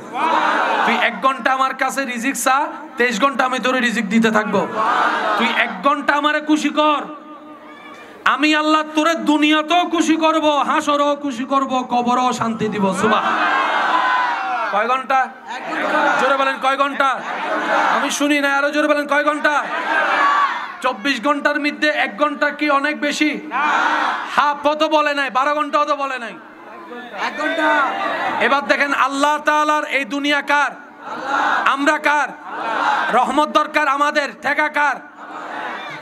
তুই 1 ঘন্টা আমার কাছে রিজিক চা, 23 ঘন্টা আমি তোরে রিজিক দিতে থাকবো। তুই 1 ঘন্টা আমারে খুশি কর, আমি আল্লাহ তোরে দুনিয়াতেও খুশি করব, হাসরেও খুশি করব, কবরেও শান্তি দিব। সুবহানাল্লাহ। কয় ঘন্টা? জোরে বলেন কয় ঘন্টা? আমি শুনি না, আরো জোরে বলেন কয় ঘন্টা? 24 ঘন্টার মধ্যে 1 ঘন্টা কি অনেক বেশি? হাফ তো বলে নাই, 12 ঘন্টাও তো বলে নাই,
1 ঘন্টা।
এবার দেখেন আল্লাহ তাআলার এই দুনিয়া কার? আমরা কার? রহমত দরকার আমাদের, ঠেকা কার?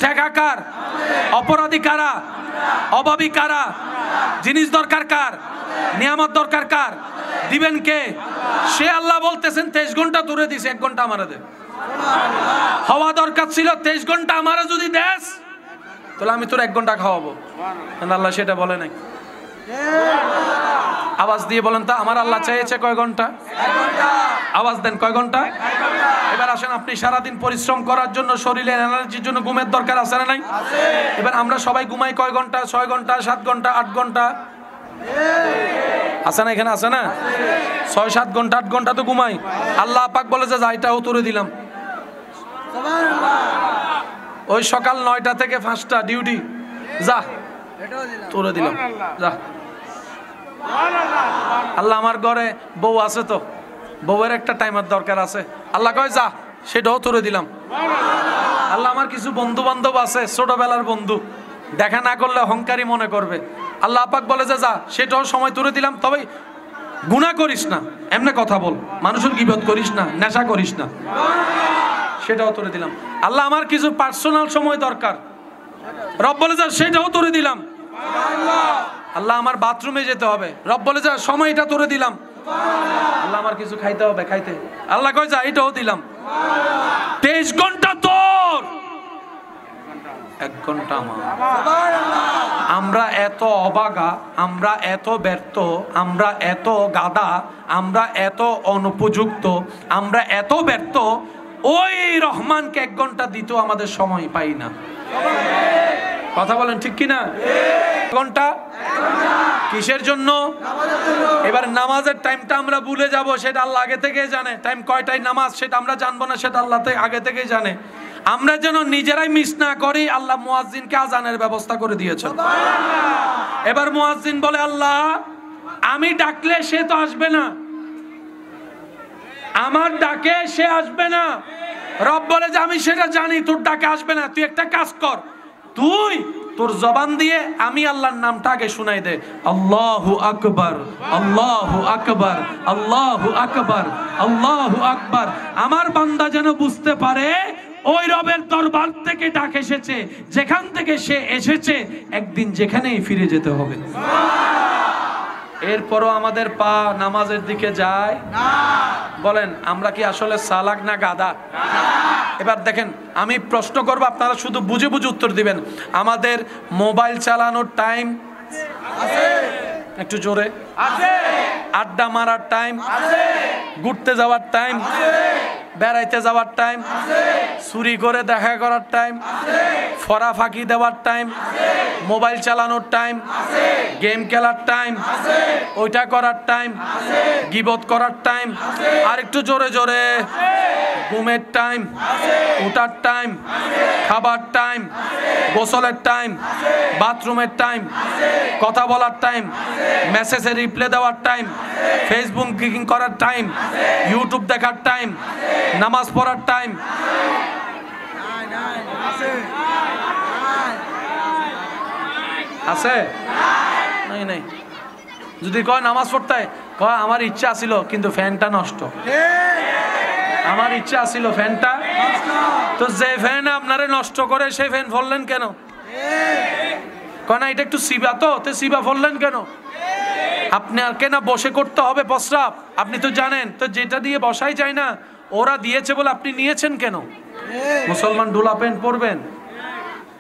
ঠেকা কার? অপরাধী কারা? অভাবী কারা? জিনিস দরকার কার? নিয়ামত দরকার কার? দিবেন কে? সে আল্লাহ বলতেছেন 23 ঘন্টা তোরে দিছে, 1 ঘন্টা আমারে দে। হওয়া দরকার ছিল 23 ঘন্টা আমারে যদি দেস তাহলে আমি তোর 1 ঘন্টা খাওয়াবো। আল্লাহ সেটা বলে নাই। আওয়াজ দিয়ে বলেন তো, আমার আল্লাহ চেয়েছে কয় ঘন্টা?
1 ঘন্টা।
আওয়াজ দেন কয় ঘন্টা? এবার আসেন, আপনি সারাদিন পরিশ্রম করার জন্য, শরীরের এনার্জির জন্য ঘুমের দরকার আছে না নাই? এবার আমরা সবাই ঘুমাই কয় ঘন্টা? 6 ঘন্টা, 7 ঘন্টা, 8 ঘন্টা আছে না? এখানে আছে না? 6, 7 ঘন্টা, 8 ঘন্টা তো ঘুমাই। আল্লাহ পাক বলে যে এটাও তোরে দিলাম। ওই সকাল 9টা থেকে 5টা ডিউটি, যা তোরে দিলাম, যা। আল্লাহ আমার ঘরে বউ আছে তো, বউয়ের একটা টাইমের দরকার আছে, আল্লাহ কয় যা, সেটাও তোরে দিলাম। আল্লাহ আমার কিছু বন্ধু বান্ধব আছে, ছোটবেলার বন্ধু, দেখা না করলে অহংকারী মনে করবে, আল্লাহ পাক বলে যে যা, সেটাও সময় তোরে দিলাম। তবে গুনাহ করিস না, এমনি কথা বল, মানুষের গীবত করিস না, নেশা করিস না, সেটাও তোরে দিলাম। আল্লাহ আমার কিছু পার্সোনাল সময় দরকার, রব বলে যা, সেটাও তোরে দিলাম। আল্লাহ আমার বাথরুমে যেতে হবে, রব বলে যা, সময়টা তোরে দিলাম। আল্লাহ আমার কিছু খাইতে হবে, খাইতে, আল্লাহ কয় যা, এটাও দিলাম। 23 ঘন্টা তোর, 1 ঘন্টা আমার। আমরা এত অবাগা, আমরা এত ব্যর্থ, আমরা এত গাদা, আমরা এত অনুপযুক্ত, আমরা এত ব্যর্থ, ওই রহমানকে 1 ঘন্টা দিতেও আমাদের সময় পাই না। কথা বলেন ঠিক কিনা? 1 ঘন্টা কিসের জন্য? এবার নামাজের টাইমটা আমরা ভুলে যাব, সেটা আল্লাহ আগে থেকেই জানে। টাইম কয়টায় নামাজ সেটা আমরা জানবো না, সেটা আল্লাহ আগে থেকেই জানে। আমরা যেন নিজেরাই মিস না করি, আল্লাহ মুয়াজ্জিনকে আজানের ব্যবস্থা করে দিয়েছেন। এবার মুয়াজ্জিন বলে, আল্লাহ আমি ডাকলে সে তো আসবে না, আমার ডাকে সে আসবে না। রব বলে যে আমি সেটা জানি, তোর ডাকে আসবে না, তুই একটা কাজ কর, তুই তোর জবান দিয়ে আমি আল্লাহর নামটা আগে শুনাই দে, আল্লাহু আকবার, আল্লাহু আকবার, আল্লাহু আকবার, আল্লাহু আকবার। আমার বান্দা যেন বুঝতে পারে ওই রবের দরবার থেকে ডাক এসেছে, যেখান থেকে সে এসেছে একদিন যেখানেই ফিরে যেতে হবে। এরপরও আমাদের পা নামাজের দিকে যায় না। বলেন আমরা কি আসলে চালাক না গাদা? এবার দেখেন, আমি প্রশ্ন করব, আপনারা শুধু বুঝে বুঝে উত্তর দিবেন। আমাদের মোবাইল চালানোর টাইম আছে, একটু জোরে আছে। আড্ডা মারার টাইম আছে, ঘুরতে যাওয়ার টাইম আছে, বেড়াইতে যাওয়ার টাইম আছে, চুরি করে দেখা করার টাইম আছে, ফরা ফাঁকি দেওয়ার টাইম আছে, মোবাইল চালানোর টাইম আছে, গেম খেলার টাইম আছে, ওইটা করার টাইম আছে, গীবত করার টাইম আছে, আর একটু জোরে জোরে, ঘুমের টাইম আছে, ওঠার টাইম আছে, খাবার টাইম আছে, গোসলের টাইম আছে, বাথরুমের টাইম আছে, কথা বলার টাইম আছে, মেসেজে রিপ্লাই দেওয়ার টাইম আছে, ফেসবুক কিকিং করার টাইম আছে, ইউটিউব দেখার টাইম আছে, নামাজ পড়ার টাইম আছে? নাই নাই। যদি কয় নামাজ পড়তে, কয় আমার ইচ্ছা ছিল কিন্তু ফ্যানটা নষ্ট, আমার ইচ্ছা ছিল ফ্যানটা। তো যে ফ্যান আপনারে নষ্ট করে সেই ফ্যান ফললেন কেন? কয় না এটা একটু সিবা, তো সিবা ফললেন কেন? আপনি আর কেন বসে করতে হবে প্রস্রাব? আপনি তো জানেন, তো যেটা দিয়ে বসাই যায় না, ওরা দিয়েছে বলে আপনি নিয়েছেন কেন? মুসলমান ডোলা প্যান্ট পরবেন,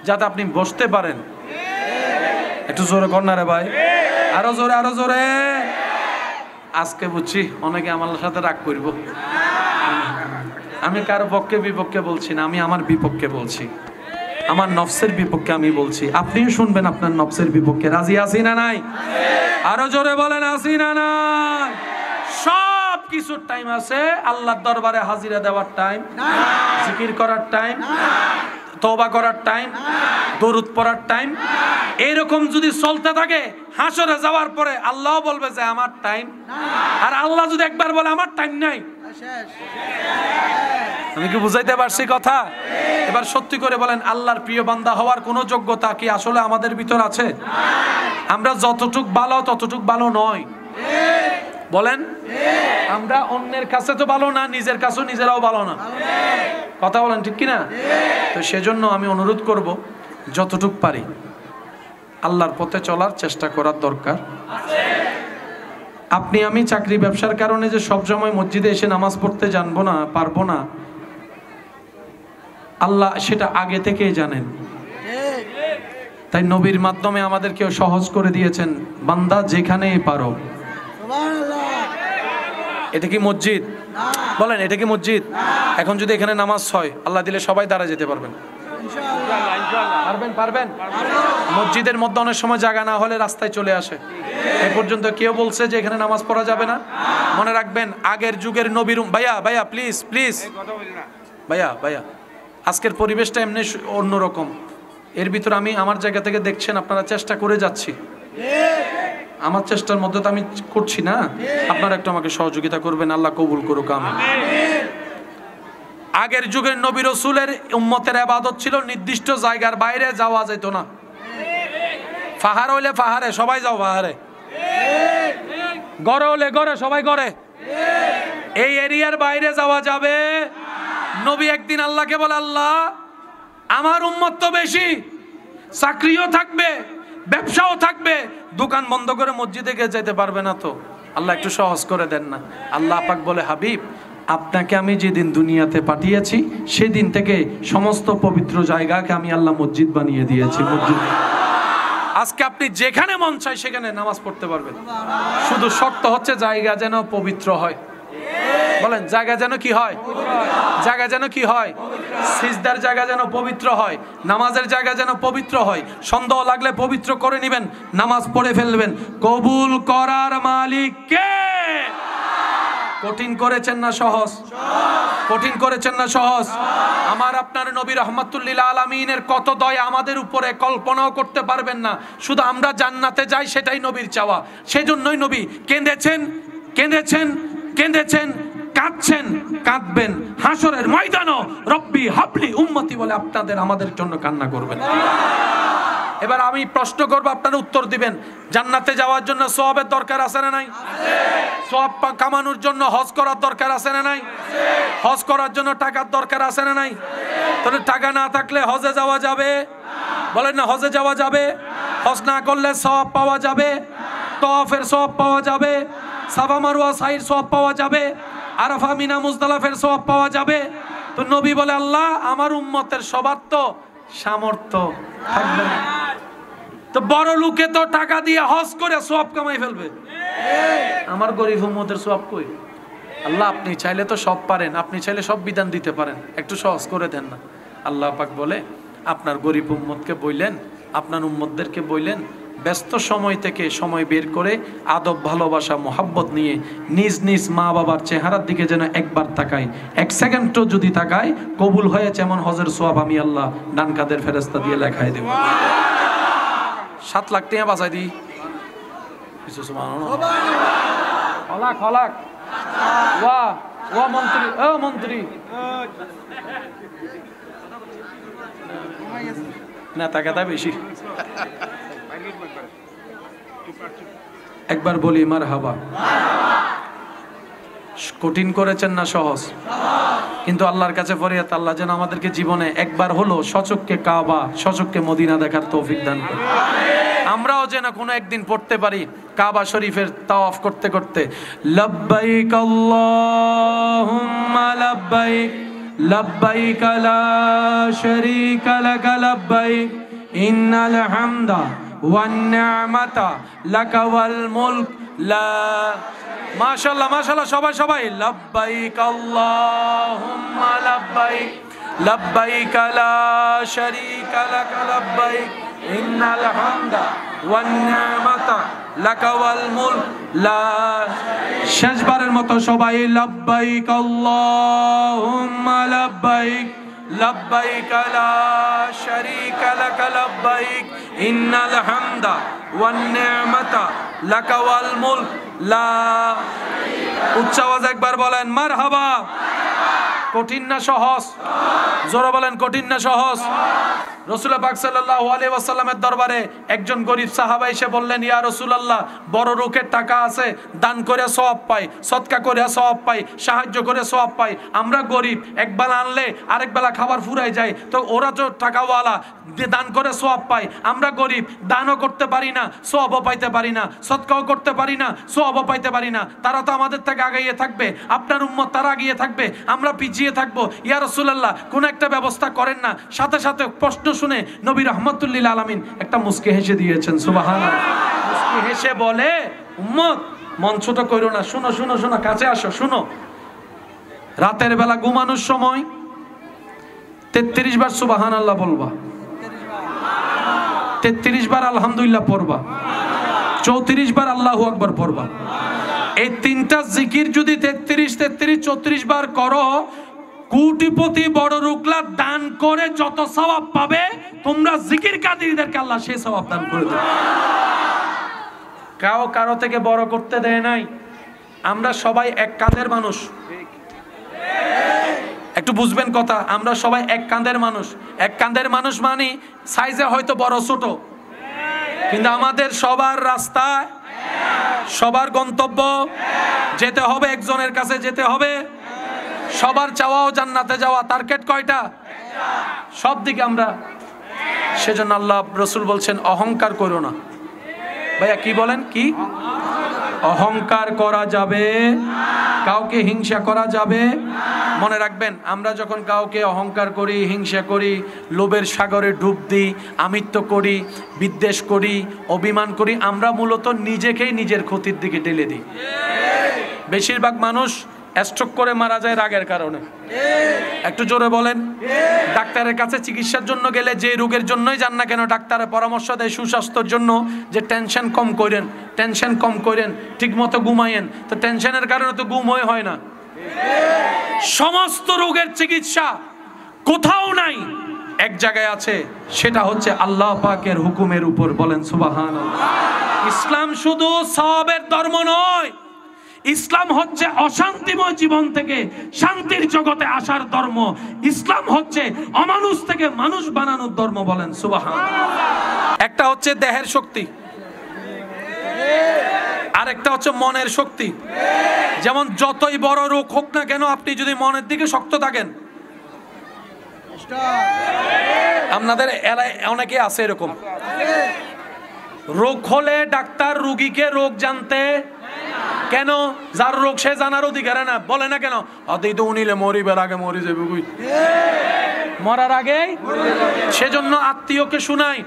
যাতে আপনি বসতে পারেন। একটু জোরে কর না রে ভাই, আরো জোরে, আরো জোরে। আজকে বুঝছি অনেকে আমার সাথে রাগ করব। আমি কারো পক্ষে বিপক্ষে বলছি না, আমি আমার বিপক্ষে বলছি, আমার নফসের বিপক্ষে আমি বলছি। আপনিও শুনবেন আপনার নফসের বিপক্ষে। রাজি আছি না নাই? আরো জোরে বলেন, আছি না নাই? সব কিছুর টাইম আছে। আল্লাহর দরবারে হাজিরা দেওয়ার টাইম, জিকির করার টাইম, তওবা করার টাইম, দরুদ পড়ার টাইম। এইরকম যদি চলতে থাকে, হাসরে যাওয়ার পরে আল্লাহ বলবে যে আমার টাইম। আর আল্লাহ যদি একবার বলে আমার টাইম নাই, আমি কি বুঝাইতে পারছি কথা? এবার সত্যি করে বলেন, আল্লাহর প্রিয় বান্দা হওয়ার কোনো যোগ্যতা কি আসলে আমাদের ভিতর আছে? আমরা যতটুক ভালো ততটুক ভালো নয়। বলেন, আমরা অন্যের কাছে তো ভালো না, নিজের কাছেও নিজেরাও ভালো না। কথা বলেন ঠিক কিনা? তো সেজন্য আমি অনুরোধ করব, যতটুক পারি আল্লাহর পথে চলার চেষ্টা করার দরকার। আপনি আমি চাকরি ব্যবসার কারণে যে সব সময় মসজিদে এসে নামাজ পড়তে জানবো না, পারবো না, আল্লাহ সেটা আগে থেকেই জানেন। তাই নবীর মাধ্যমে আমাদেরকেও সহজ করে দিয়েছেন, বান্দা যেখানেই পারো। এটা কি মসজিদ? বলেন, এটা কি মসজিদ? এখন যদি এখানে নামাজ হয়, আল্লাহ দিলে সবাই দাঁড়া যেতে পারবেন। পারবেন? পারবেন? মসজিদের মধ্যে অনেক সময় জায়গা না হলে রাস্তায় চলে আসে। এ পর্যন্ত কেউ বলছে যে এখানে নামাজ পড়া যাবে না? মনে রাখবেন, আগের যুগের নবীর ভাইয়া ভাইয়া প্লিজ প্লিজ ভাইয়া ভাইয়া, আজকের পরিবেশটা এমনি অন্যরকম। এর ভিতর আমি আমার জায়গা থেকে দেখছেন আপনারা চেষ্টা করে যাচ্ছি। আমার চেষ্টার মধ্যে তো আমি করছি না, আপনারা একটু আমাকে সহযোগিতা করবেন। আল্লাহ কবুল করুক, আমিন। আগের যুগের নবী রাসূলের উম্মতের ইবাদত ছিল নির্দিষ্ট জায়গার বাইরে যাওয়া যেত না। পাহাড় হইলে পাহাড়ে সবাই যাও, পাহাড়ে। গড়ে হলে গড়ে সবাই গড়ে। এই এরিয়ার বাইরে যাওয়া যাবে? নবী একদিন আল্লাহকে বলে, আল্লাহ আমার উম্মত তো বেশি, চাকরিও থাকবে, ব্যবসাও থাকবে, দোকান বন্ধ করে মসজিদে গিয়ে যেতে পারবে না তো, আল্লাহ একটু সহজ করে দেন না। আল্লাহ পাক বলে, হাবিব আপনাকে আমি যেদিন দুনিয়াতে পাঠিয়েছি সেদিন থেকে সমস্ত পবিত্র জায়গাকে আমি আল্লাহ মসজিদ বানিয়ে দিয়েছি। মসজিদ আজকে আপনি যেখানে মন চায় সেখানে নামাজ পড়তে পারবেন। শুধু শর্ত হচ্ছে জায়গা যেন পবিত্র হয়। বলেন, জায়গা যেন কি হয়? জায়গা যেন কি হয়? সিজদার জায়গা যেন পবিত্র হয়, নামাজের জায়গা যেন পবিত্র হয়। সন্দেহ লাগলে পবিত্র করে নেবেন, নামাজ পড়ে ফেলবেন। কবুল করার মালিক কে? কঠিন করেছেন না সহজ? কঠিন করেছেন না সহজ? আমার আপনার নবী রাহমাতুল লিল আলামিনের কত দয়া আমাদের উপরে কল্পনাও করতে পারবেন না। শুধু আমরা জান্নাতে যাই সেটাই নবীর চাওয়া। সেজন্যই নবী কেঁদেছেন, কেঁদেছেন, কেঁদেছেন, কাঁদছেন, কাঁদবেন। হাসরের ময়দানও রব্বি হাবলি উম্মতি বলে আপনাদের আমাদের জন্য কান্না করবেন। এবার আমি প্রশ্ন করব, আপনারা উত্তর দিবেন। জান্নাতে যাওয়ার জন্য সওয়াবের দরকার আছে না নাই? সওয়াব কামানোর জন্য হজ করার দরকার আছে না নাই? হজ করার জন্য টাকার দরকার আছে না নাই? তাহলে টাকা না থাকলে হজে যাওয়া যাবে? বলেন না, হজে যাওয়া যাবে? হজ না করলে সওয়াব পাওয়া যাবে, তওয়াফের সওয়াব পাওয়া যাবে, সাফা মারওয়া সাইর সওয়াব পাওয়া যাবে, আরাফা মিনা মুজদালিফার সওয়াব পাওয়া যাবে। তো নবী বলে, আল্লাহ আমার উম্মতের সবার তো সামর্থ্য থাকবে না। তো বড় লোকে তো টাকা দিয়ে হজ করে সওয়াব কামাই ফেলবে, আমার গরিব উম্মতের সওয়াব কই? আল্লাহ আপনি চাইলে তো সব পারেন, আপনি চাইলে সব বিধান দিতে পারেন, একটু সহজ করে দেন না। আল্লাহ পাক বলে, আপনার গরিব উম্মতকে বললেন, আপনার উম্মতদেরকে বললেন, ব্যস্ত সময় থেকে সময় বের করে আদব, ভালোবাসা, মোহাব্বত নিয়ে নিজ নিজ মা বাবার চেহারার দিকে যেন একবার তাকাই, এক সেকেন্ডও যদি তাকাই, কবুল হয়েছে এমন হজের সওয়াব আমি আল্লাহ ডান কাঁধের ফেরেশতা দিয়ে লেখাই দেব। 7 লাখ টাকা বাঁচাই দিই। হলাক হলাক ওয়া ওয়া মন্ত্রী, ও মন্ত্রী না, টাকাটা বেশি। একবার বলি মারহাবা। কঠিন করেছেন না সহজ? কিন্তু আল্লাহর কাছে ফরিয়াদ, আল্লাহ যেন আমাদেরকে জীবনে একবার হলো সচক্ষে কাবা, সচক্ষে মদিনা দেখার তৌফিক দান করেন। আমরাও যেন কোনো একদিন পড়তে পারি কাবা শরীফের তাওয়াফ করতে করতে, লাব্বাইক আল্লাহুম্মা লাব্বাইক লব্বাইক লা শারীকা লাক লব্বাইক ইন্নাল হামদা ওয়ান নি'মাতা লাক ওয়াল মুলক লা মাশাআল্লাহ মাশাআল্লাহ সবাই লব্বাইক আল্লাহুম্মা লব্বাইক লব্বাইক লা শারীকা লাক লব্বাইক ইন্নাল হামদা ওয়ান নি'মাতা লাক ওয়াল মুলক লা শেষবারের মতো সবাই লব্বাইক আল্লাহুম্মা লব্বাইক লব্বাইক লা শারীকা লাক লব্বাইক ইন্নাল হামদা ওয়ান নি'মাতা লাক ওয়াল মুলক লা উচ্চ আওয়াজে একবার বলেন মারহাবা। কঠিন না সহজ? জোরে বলেন কঠিন না সহজ? রাসূল পাক সাল্লাল্লাহু আলাইহি ওয়াসাল্লামের দরবারে একজন গরীব সাহাবা এসে বললেন, ইয়া রাসূলুল্লাহ, বড় রোগের টাকা আছে, দান করে সওয়াব পাই, সদকা করে সওয়াব পাই, সাহায্য করে সওয়াব পাই। আমরা গরীব, এক বেলা আনলে আরেক বেলা খাবার ফুরাই যায়, তো ওরা তো টাকাওয়ালা, দান করে সওয়াব পাই। আমরা গরীব, দানও করতে পারি না, সওয়াবও পাইতে পারি না, সদকাও করতে পারি না, সওয়াবও পাইতে পারি না। তারা তো আমাদের থেকে আগাইয়ে থাকবে, আপনার উম্মত তারা আগিয়ে থাকবে, আমরা পিছিয়ে থাকবো। ইয়া রাসূলুল্লাহ, কোন একটা ব্যবস্থা করেন না। সাথে সাথে প্রশ্ন শুনে নবী রাহমাতুল লিল আলামিন একটা মুস্কি হেসে দিয়েছেন, সুবহানাল্লাহ। মুস্কি হেসে বলে, উম্মত মন ছোট কইরো না, শুনো শুনো শুনো, কাছে আসো, শুনো। রাতের বেলা ঘুমানোর সময় 33 বার সুবহানাল্লাহ বলবা, 33 বার আলহামদুলিল্লাহ পড়বা, 34 বার আল্লাহু আকবার পড়বা। এই তিনটা জিকির যদি 33, 34 বার করো, কোটিপতি বড় রুকলা দান করে যত সওয়াব পাবে, তোমরা জিকির কাদিরদেরকে আল্লাহ সেই সওয়াব দান করে দেবে। কারো থেকে বড় করতে দেয় নাই। আমরা সবাই এক কাঁধের মানুষ, একটু বুঝবেন কথা। আমরা সবাই এক কাঁধের মানুষ। এক কাঁধের মানুষ মানে সাইজে হয়তো বড় ছোট, কিন্তু আমাদের সবার রাস্তা, সবার গন্তব্য যেতে হবে, একজনের কাছে যেতে হবে। সবার চাওয়াও জান্নাতে যাওয়া। টার্গেট কয়টা? সব দিকে আমরা। সেজন্য আল্লাহ রাসূল বলছেন, অহংকার করো না। ভাইয়া কি বলেন? কি অহংকার করা যাবে? কাউকে হিংসা করা যাবে? মনে রাখবেন, আমরা যখন কাউকে অহংকার করি, হিংসা করি, লোভের সাগরে ডুব দিই, আমিত্ব করি, বিদ্বেষ করি, অভিমান করি, আমরা মূলত নিজেকেই নিজের ক্ষতির দিকে ঠেলে দিই। বেশিরভাগ মানুষ স্ট্রোক করে মারা যায় রাগের কারণে। একটু জোরে বলেন। ডাক্তারের কাছে চিকিৎসার জন্য গেলে যে রোগের জন্যই যান না কেন, ডাক্তারের পরামর্শ দেয় সুস্বাস্থ্যের জন্য, যে টেনশন কম করেন, টেনশন কম করেন, ঠিক মতো ঘুমায়েন। তো টেনশনের কারণে তো ঘুম হয় না। সমস্ত রোগের চিকিৎসা কোথাও নাই, এক জায়গায় আছে, সেটা হচ্ছে আল্লাহ পাকের হুকুমের উপর। বলেন সুবহানাল্লাহ। ইসলাম শুধু সওয়াবের ধর্ম নয়, ইসলাম হচ্ছে অশান্তিময় জীবন থেকে শান্তির জগতে আসার ধর্ম। ইসলাম হচ্ছে অমানুষ থেকে মানুষ বানানোর ধর্ম। বলেন সুবহানাল্লাহ। একটা হচ্ছে দেহের শক্তি, আর একটা হচ্ছে মনের শক্তি। যেমন যতই বড় রোগ হোক না কেন, আপনি যদি মনের দিকে শক্ত থাকেন, আপনাদের এলাকায় অনেকে আছে এরকম, রোগ হলে ডাক্তার রোগীকে রোগ জানতে কেন? যার রোগ সে জানার অধিকার না, বলে না কেন? অতই তো উনিলে মরিবার আগে মরি যাবে, মরার আগে। সেজন্য আত্মীয়কে শুনাই,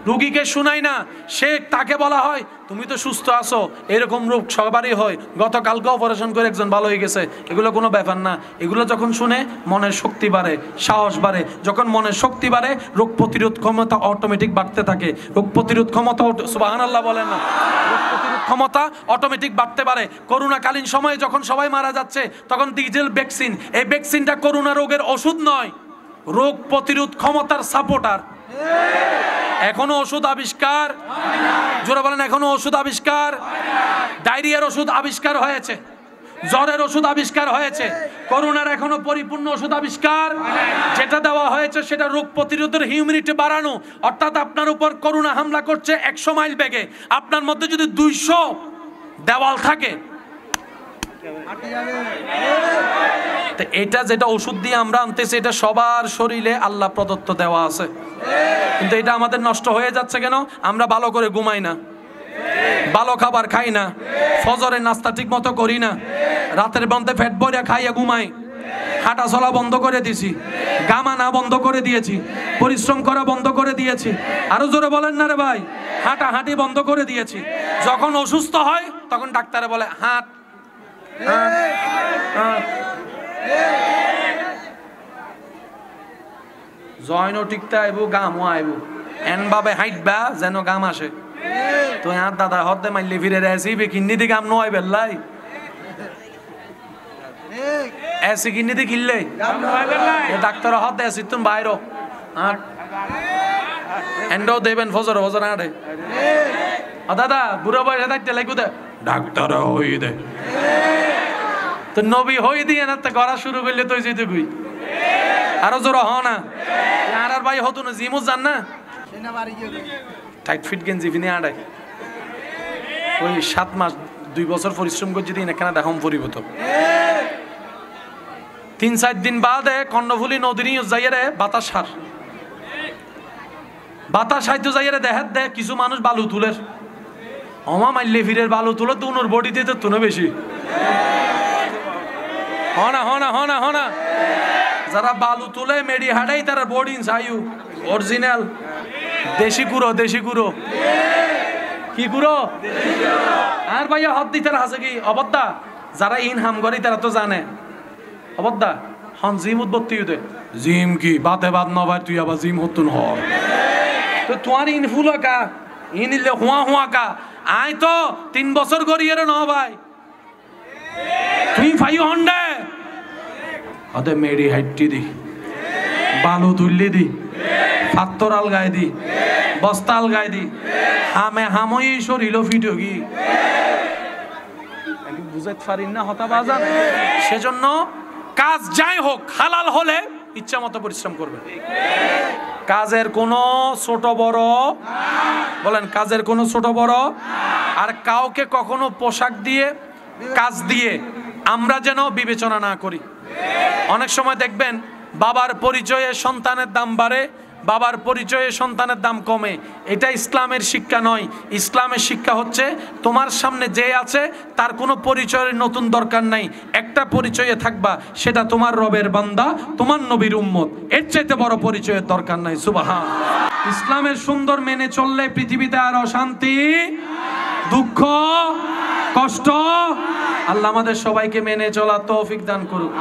রোগীকে শুনাই না। সে তাকে বলা হয়, তুমি তো সুস্থ আছো, এরকম রোগ সবারই হয়, গতকালকে অপারেশন করে একজন ভালো হয়ে গেছে। এগুলো কোনো ব্যাপার না। এগুলো যখন শুনে মনের শক্তি বাড়ে, সাহস বাড়ে। যখন মনের শক্তি বাড়ে, রোগ প্রতিরোধ ক্ষমতা অটোমেটিক বাড়তে থাকে। রোগ প্রতিরোধ ক্ষমতা, সুবহানাল্লাহ বলেন না, রোগ প্রতিরোধ ক্ষমতা অটোমেটিক বাড়তে পারে। করোনাকালীন সময়ে যখন সবাই মারা যাচ্ছে, তখন ডিজিটাল ভ্যাকসিন, এই ভ্যাকসিনটা করোনা রোগের ওষুধ নয়, রোগ প্রতিরোধ ক্ষমতার সাপোর্টার। এখনো ওষুধ আবিষ্কার, জোরে বলেন, এখনো ওষুধ আবিষ্কার। ডায়রিয়ার ওষুধ আবিষ্কার হয়েছে, জ্বরের ওষুধ আবিষ্কার হয়েছে, করোনার এখনো পরিপূর্ণ ওষুধ আবিষ্কার। যেটা দেওয়া হয়েছে সেটা রোগ প্রতিরোধের ইমিউনিটি বাড়ানো। অর্থাৎ আপনার উপর করোনা হামলা করছে 100 মাইল বেগে, আপনার মধ্যে যদি 200 দেওয়াল থাকে, এটা যেটা ওষুধ দিয়ে আমরা আনতেছি, এটা সবার শরীরে আল্লাহ প্রদত্ত দেওয়া আছে। কিন্তু এটা আমাদের নষ্ট হয়ে যাচ্ছে কেন? আমরা ভালো করে ঘুমাই না, ভালো খাবার খাই না, ফজরের নাস্তা ঠিক মতো করি না, রাতের মধ্যে পেট ভরে খাইয়া ঘুমাই, হাঁটা চলা বন্ধ করে দিয়েছি, গামানা বন্ধ করে দিয়েছি, পরিশ্রম করা বন্ধ করে দিয়েছি। আরো জোরে বলেন না রে ভাই, হাঁটাহাঁটি বন্ধ করে দিয়েছি। যখন অসুস্থ হয় তখন ডাক্তারে বলে হাঁট হাঁট হাঁট। জয়নও টিকতে আইব, গামও আইব, এন ভাবে হাইটবা যেন গাম আসে। তো আর দাদা হতে মাইলে ফিরে রেসি কিন্নি দি গাম নয় বেল্লাই এসি কিন্নি দি কিনলে ডাক্তার হতে এসি তুমি বাইরো আর এন্ডো দেবেন ফজর ফজর আড়ে দাদা বুড়ো বয়সে থাকতে লাগবে দে ডাক্তার হই দে। তো নবী হই দিয়ে না তো করা শুরু করলে তুই যেতে গুই আরো জোর হ না আর ভাই হতো না জিমও জান না টাইট ফিট গেঞ্জি ফিনে আড়াই ওই 7 মাস 2 বছর পরিশ্রম করছি দিন এখানে দেখাম পরিবত 3-4 দিন বাদে কর্ণফুলী নদীর যাইয়ারে বাতাস সার বাতাস সাইতো যাইয়ারে দেখাত দে কিছু মানুষ বালু তুলের অমা মাইলে ফিরের বালু তুলে তো উনোর বডি দিতে তুনো বেশি হনা হনা হনা হনা যারা বালু তুলে মেডি হাডাই তারা বডি চাইউ অরিজিনাল দেশি কুড়ো দেশি কুড়ো কি কুড়ো আর ভাইয়া হদ দিতে আছে কি অবদ্দা যারা ইন হাম করি তারা তো জানে অবদ্দা হন জিম উদ্বত্তি দে জিম কি বাতে বাদ ন ভাই তুই আবার জিম হতুন হ তো তোমার ইন ফুল কা ইনিলে হুয়া হুয়া কা আই তো 3 বছর গড়িয়ে ন ভাই তুই 500 আদে মেডি হাইটটি দি বালু তুললি দি পাত্তর আলগায় দি বস্তা আলগায় দি হামে হামই শরীর ফিটো কি বুঝাতে পারি না হতা বাজার। সেজন্য কাজ যাই হোক হালাল হলে ইচ্ছা মতো পরিশ্রম করবে। কাজের কোনো ছোট বড় বলেন, কাজের কোনো ছোট বড় আর কাউকে কখনো পোশাক দিয়ে কাজ দিয়ে আমরা যেন বিবেচনা না করি। অনেক সময় দেখবেন বাবার পরিচয়ে সন্তানের দাম বাড়ে, বাবার পরিচয়ে সন্তানের দাম কমে। এটা ইসলামের শিক্ষা নয়। ইসলামের শিক্ষা হচ্ছে তোমার সামনে যে আছে তার কোনো পরিচয়ের নতুন দরকার নাই, একটা পরিচয়ে থাকবা, সেটা তোমার রবের বান্দা, তোমার নবীর উম্মত। এর চাইতে বড় পরিচয়ের দরকার নাই। সুবহান। ইসলামের সুন্দর মেনে চললে পৃথিবীতে আর অশান্তি, দুঃখ, কষ্ট, আল্লাহ আমাদের সবাইকে মেনে চলা তৌফিক দান করুক।